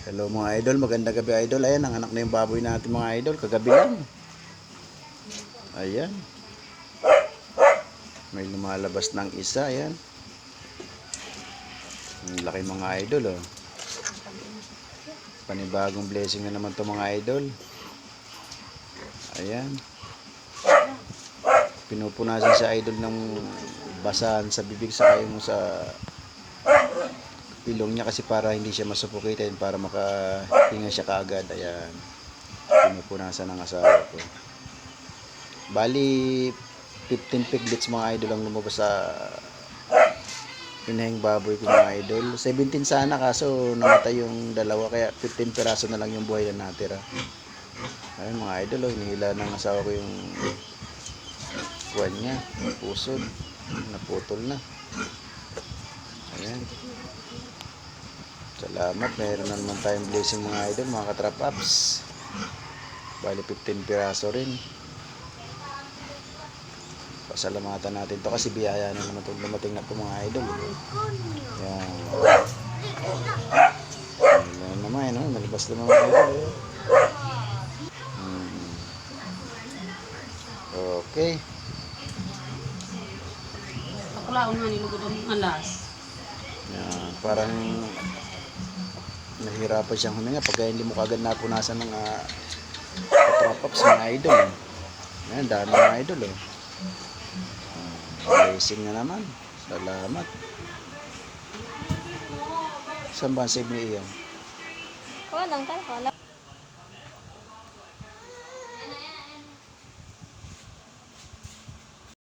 Hello mga idol, magandang gabi idol. Ayan, ang anak na yung baboy natin mga idol. Kagabi lang. Ayan. May lumalabas ng isa. Ayan. Ang laki mga idol oh. Panibagong blessing na naman to mga idol. Ayan. Pinupunasan si idol ng basahan sa bibig sa kayo sa ilong niya kasi para hindi siya masufocated, para makahinga siya kaagad. Ayan. Pinupunasan ng asawa ko. Bali 15 piglets mga idol ang lumabas sa pinahing baboy ko mga idol. 17 sana kaso namatay yung dalawa kaya 15 piraso na lang yung buhay na natira. Ayun mga idol, hinihila ng asawa ko yung kuwan niya, pusod, naputol na. Ayan. Salamat, mayroon na naman tayong blessing mga idol, mga katrapaps. Bali 15 piraso rin. Pasalamatan natin to kasi biyaya na naman itong dumating na ito mga idol. Yan. Ayan naman, no? Nalabas na mga idol. Okay. Pakulaon nga nilugod ang alas. Yan. Parang nahirapan siyang huminga pagka hindi mo kagad napunasan ng katrapaps mga idol. Yan, dami mga idol. Blessing na naman. Salamat. Saan ba ang save ni Ian? Walang ka, wala.